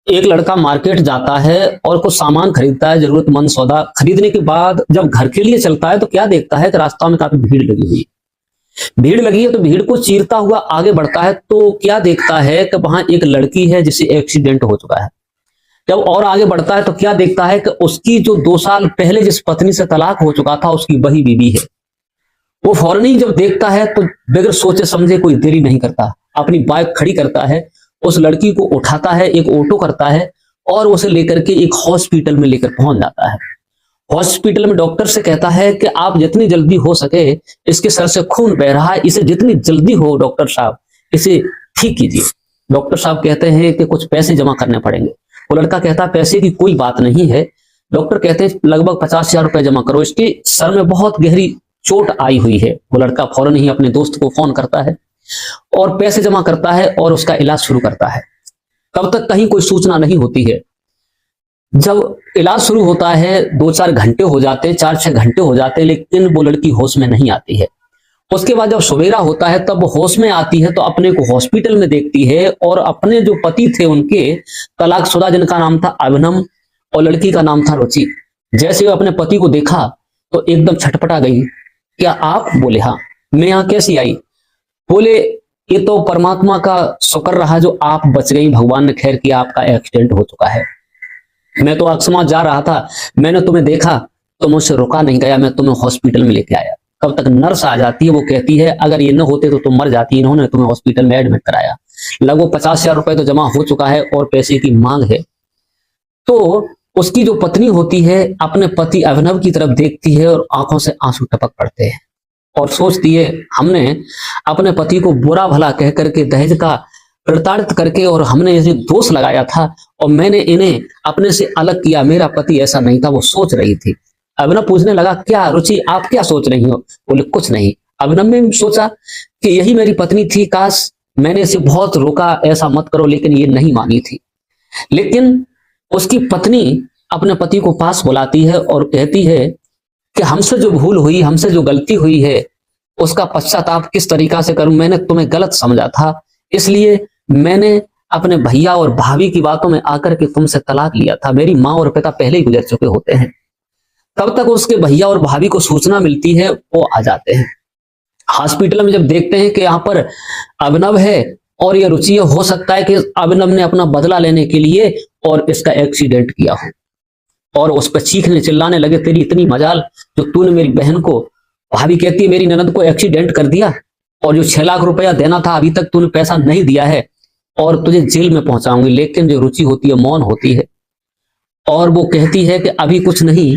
एक लड़का मार्केट जाता है और कुछ सामान खरीदता है, जरूरतमंद सौदा खरीदने के बाद जब घर के लिए चलता है तो क्या देखता है कि रास्ता में काफी भीड़ लगी हुई है। भीड़ लगी है तो भीड़ को चीरता हुआ आगे बढ़ता है तो क्या देखता है कि वहां एक लड़की है जिसे एक्सीडेंट हो चुका है। जब और आगे बढ़ता है तो क्या देखता है कि उसकी जो 2 साल पहले जिस पत्नी से तलाक हो चुका था उसकी वही बीवी है। वो फौरन ही जब देखता है तो बगैर सोचे समझे कोई देरी नहीं करता, अपनी बाइक खड़ी करता है, उस लड़की को उठाता है, एक ऑटो करता है और उसे लेकर के एक हॉस्पिटल में लेकर पहुंच जाता है। हॉस्पिटल में डॉक्टर से कहता है कि आप जितनी जल्दी हो सके, इसके सर से खून बह रहा है, इसे जितनी जल्दी हो डॉक्टर साहब इसे ठीक कीजिए। डॉक्टर साहब कहते हैं कि कुछ पैसे जमा करने पड़ेंगे। वो लड़का कहता है पैसे की कोई बात नहीं है। डॉक्टर कहते हैं लगभग 50,000 रुपए जमा करो, इसके सर में बहुत गहरी चोट आई हुई है। वो लड़का फौरन ही अपने दोस्त को फोन करता है और पैसे जमा करता है और उसका इलाज शुरू करता है। तब तक कहीं कोई सूचना नहीं होती है। जब इलाज शुरू होता है 2-4 घंटे हो जाते हैं, 4-6 घंटे हो जाते हैं, लेकिन वो लड़की होश में नहीं आती है। उसके बाद जब सवेरा होता है तब होश में आती है तो अपने को हॉस्पिटल में देखती है और अपने जो पति थे उनके तलाकशुदा, जिनका नाम था अभिनव और लड़की का नाम था रुचि, जैसे वो अपने पति को देखा तो एकदम छटपटा गई। क्या आप? बोले हाँ। मैं यहाँ कैसी आई? बोले ये तो परमात्मा का शुक्र रहा जो आप बच गई, भगवान ने खैर किया, आपका एक्सीडेंट हो चुका है। मैं तो अकस्मात जा रहा था, मैंने तुम्हें देखा तो मुझसे रुका नहीं गया, मैं तुम्हें हॉस्पिटल में लेके आया। तब तक नर्स आ जाती है, वो कहती है अगर ये न होते तो तुम मर जाती, इन्होंने तुम्हें हॉस्पिटल में एडमिट कराया। लगभग 50,000 रुपए तो जमा हो चुका है और पैसे की मांग है। तो उसकी जो पत्नी होती है अपने पति अभिनव की तरफ देखती है और आंखों से आंसू टपक पड़ते हैं और सोचती है हमने अपने पति को बुरा भला कह करके दहेज का प्रताड़ित करके और हमने इसे दोष लगाया था और मैंने इन्हें अपने से अलग किया, मेरा पति ऐसा नहीं था। वो सोच रही थी। अभिनव पूछने लगा क्या रुचि आप क्या सोच रही हो? बोले कुछ नहीं। अभिनव ने सोचा कि यही मेरी पत्नी थी, काश मैंने इसे बहुत रोका ऐसा मत करो, लेकिन ये नहीं मानी थी। लेकिन उसकी पत्नी अपने पति को पास बुलाती है और कहती है कि हमसे जो भूल हुई, हमसे जो गलती हुई है उसका पश्चाताप किस तरीका से करूं। मैंने तुम्हें गलत समझा था, इसलिए मैंने अपने भैया और भाभी की बातों में आकर के तुमसे तलाक लिया था। मेरी माँ और पिता पहले ही गुजर चुके होते हैं। तब तक उसके भैया और भाभी को सूचना मिलती है, वो आ जाते हैं हॉस्पिटल में। जब देखते हैं कि यहाँ पर अभिनव है और ये रुचि, हो सकता है कि अभिनव ने अपना बदला लेने के लिए और इसका एक्सीडेंट किया हो, और उस पर चीखने चिल्लाने लगे तेरी इतनी मजाल जो तूने मेरी बहन को, भाभी कहती है मेरी ननद को एक्सीडेंट कर दिया, और जो 6 लाख रुपया देना था अभी तक तूने पैसा नहीं दिया है और तुझे जेल में पहुंचाऊंगी। लेकिन जो रुचि होती है मौन होती है और वो कहती है कि अभी कुछ नहीं,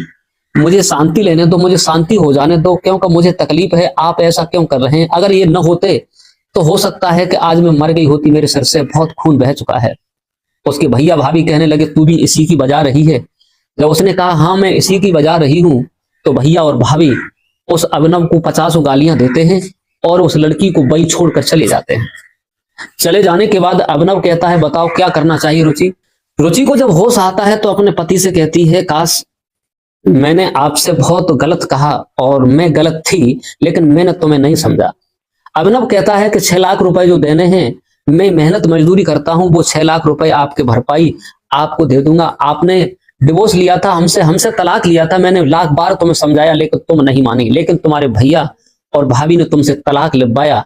मुझे शांति लेने दो, मुझे शांति हो जाने दो, क्योंकि मुझे तकलीफ है, आप ऐसा क्यों कर रहे हैं? अगर ये न होते तो हो सकता है कि आज मैं मर गई होती, मेरे सर से बहुत खून बह चुका है। उसके भैया भाभी कहने लगे तू भी इसी की बजा रही है। जब उसने कहा हाँ मैं इसी की बजा रही हूं, तो भैया और भाभी उस अभिनव को 50 गालियां देते हैं और उस लड़की को वही छोड़कर चले जाते हैं। चले जाने के बाद अभिनव कहता है बताओ क्या करना चाहिए रुचि? रुचि को जब होश आता है तो अपने पति से कहती है काश मैंने आपसे बहुत गलत कहा और मैं गलत थी, लेकिन मैंने तुम्हें नहीं समझा। अभिनव कहता है कि 6 लाख रुपए जो देने हैं, मैं मेहनत मजदूरी करता हूं, वो 6 लाख रुपए आपके भरपाई आपको दे दूंगा। आपने डिवोर्स लिया था हमसे तलाक लिया था, मैंने लाख बार तुम्हें समझाया लेकिन तुम नहीं मानी। लेकिन तुम्हारे भैया और भाभी ने तुमसे तलाक लिखवाया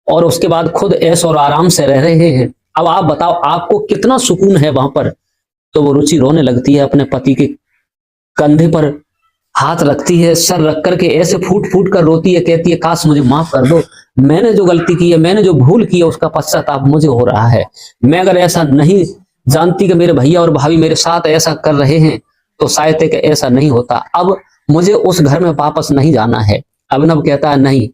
और उसके बाद खुद ऐश और आराम से रह रहे हैं। अब आप बताओ आपको कितना सुकून है वहां पर? तो वो रुचि रोने लगती है, अपने पति के कंधे पर हाथ रखती है, सर रख करके ऐसे फूट फूट कर रोती है, कहती है काश मुझे माफ कर दो, मैंने जो गलती की है, मैंने जो भूल की है उसका पश्चाताप मुझे हो रहा है। मैं अगर ऐसा नहीं जानती कि मेरे भैया और भाभी मेरे साथ ऐसा कर रहे हैं तो शायद कि ऐसा नहीं होता। अब मुझे उस घर में वापस नहीं जाना है। अभिनव कहता है नहीं,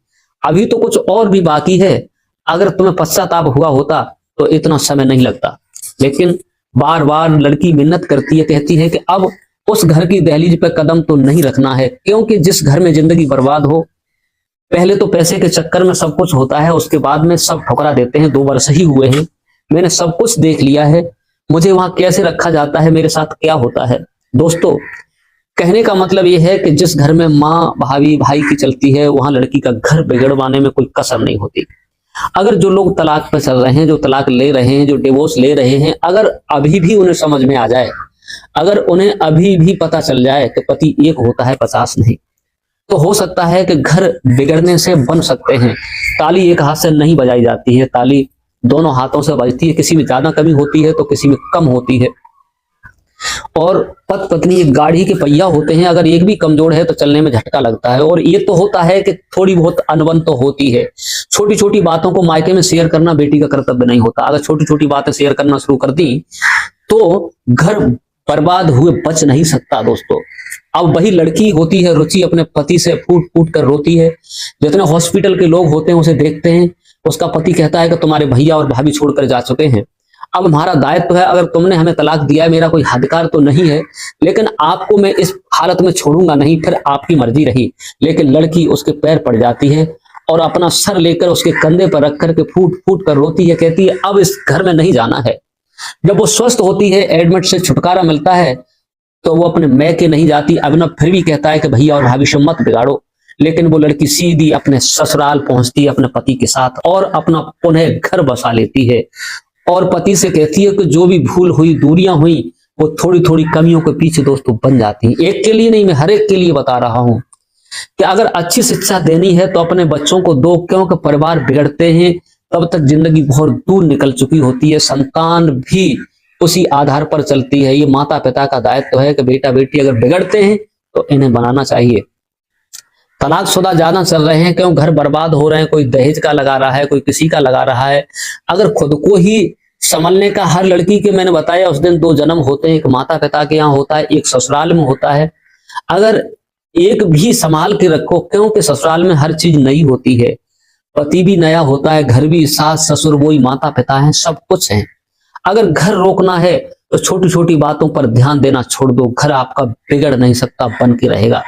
अभी तो कुछ और भी बाकी है, अगर तुम्हें पश्चाताप हुआ होता तो इतना समय नहीं लगता। लेकिन बार बार लड़की मिन्नत करती है, कहती है कि अब उस घर की दहलीज पे कदम तो नहीं रखना है, क्योंकि जिस घर में जिंदगी बर्बाद हो, पहले तो पैसे के चक्कर में सब कुछ होता है, उसके बाद में सब ठुकरा देते हैं। 2 वर्ष ही हुए हैं, मैंने सब कुछ देख लिया है, मुझे वहां कैसे रखा जाता है, मेरे साथ क्या होता है। दोस्तों कहने का मतलब यह है कि जिस घर में माँ भाभी भाई की चलती है, वहां लड़की का घर बिगड़वाने में कोई कसर नहीं होती। अगर जो लोग तलाक पे चल रहे हैं, जो तलाक ले रहे हैं, जो डिवोर्स ले रहे हैं, अगर अभी भी उन्हें समझ में आ जाए, अगर उन्हें अभी भी पता चल जाए कि पति एक होता है 50 नहीं, तो हो सकता है कि घर बिगड़ने से बन सकते हैं। ताली एक हाथ से नहीं बजाई जाती है, ताली दोनों हाथों से बजती है। किसी में ज्यादा कमी होती है तो किसी में कम होती है। और पति पत्नी एक गाड़ी के पहिया होते हैं, अगर एक भी कमजोर है तो चलने में झटका लगता है। और ये तो होता है कि थोड़ी बहुत अनबन तो होती है। छोटी छोटी बातों को मायके में शेयर करना बेटी का कर्तव्य नहीं होता। अगर छोटी छोटी बातें शेयर करना शुरू कर दी तो घर बर्बाद हुए बच नहीं सकता दोस्तों। अब वही लड़की होती है, रुचि अपने पति से फूट फूट कर रोती है। जितने हॉस्पिटल के लोग होते हैं उसे देखते हैं, उसका पति कहता है कि तुम्हारे भैया और भाभी छोड़कर जा चुके हैं, अब हमारा दायित्व है, अगर तुमने हमें तलाक दिया है, मेरा कोई अधिकार तो नहीं है, लेकिन आपको मैं इस हालत में छोड़ूंगा नहीं, फिर आपकी मर्जी रही। लेकिन लड़की उसके पैर पड़ जाती है और अपना सर लेकर उसके कंधे पर रख करके फूट फूट कर रोती है, कहती है अब इस घर में नहीं जाना है। जब वो स्वस्थ होती है, एडमिट से छुटकारा मिलता है, तो वो अपने मैके नहीं जाती। अभिनव फिर भी कहता है कि भैया और भाभी से मत बिगाड़ो, लेकिन वो लड़की सीधी अपने ससुराल पहुंचती है अपने पति के साथ और अपना पुनः घर बसा लेती है। और पति से कहती है कि जो भी भूल हुई, दूरियां हुई, वो थोड़ी थोड़ी कमियों के पीछे दोस्तों बन जाती हैं। एक के लिए नहीं, मैं हर एक के लिए बता रहा हूं कि अगर अच्छी शिक्षा देनी है तो अपने बच्चों को दो, क्योंकि परिवार बिगड़ते हैं तब तक जिंदगी बहुत दूर निकल चुकी होती है। संतान भी उसी आधार पर चलती है। ये माता पिता का दायित्व है कि बेटा बेटी अगर बिगड़ते हैं तो इन्हें बनाना चाहिए। तलाकशुदा ज्यादा चल रहे हैं, क्यों घर बर्बाद हो रहे हैं। कोई दहेज का लगा रहा है, कोई किसी का लगा रहा है। अगर खुद को ही संभलने का, हर लड़की के मैंने बताया उस दिन 2 जन्म होते हैं, एक माता पिता के यहाँ होता है, एक ससुराल में होता है। अगर एक भी संभाल के रखो, क्योंकि ससुराल में हर चीज नई होती है, पति भी नया होता है, घर भी, सास ससुर वही माता पिता है, सब कुछ है। अगर घर रोकना है तो छोटी छोटी बातों पर ध्यान देना छोड़ दो, घर आपका बिगड़ नहीं सकता, बन के रहेगा।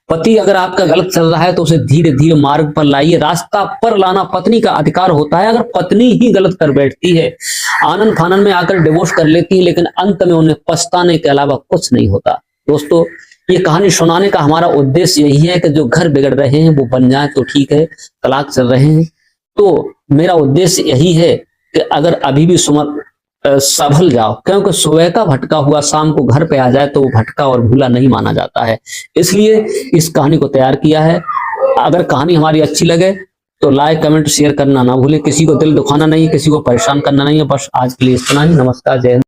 पति अगर आपका गलत चल रहा है तो उसे धीरे धीरे मार्ग पर लाइए, रास्ता पर लाना पत्नी का अधिकार होता है। अगर पत्नी ही गलत कर बैठती है, आनंद फानन में आकर डिवोर्स कर लेती है, लेकिन अंत में उन्हें पछताने के अलावा कुछ नहीं होता। दोस्तों, ये कहानी सुनाने का हमारा उद्देश्य यही है कि जो घर बिगड़ रहे हैं वो बन जाए तो ठीक है, तलाक चल रहे हैं तो मेरा उद्देश्य यही है कि अगर अभी भी संभल जाओ, क्योंकि सुबह का भटका हुआ शाम को घर पे आ जाए तो वो भटका और भूला नहीं माना जाता है। इसलिए इस कहानी को तैयार किया है। अगर कहानी हमारी अच्छी लगे तो लाइक कमेंट शेयर करना ना भूले। किसी को दिल दुखाना नहीं, किसी को परेशान करना नहीं है। बस आज के लिए इतना ही। नमस्कार, जय हिंद।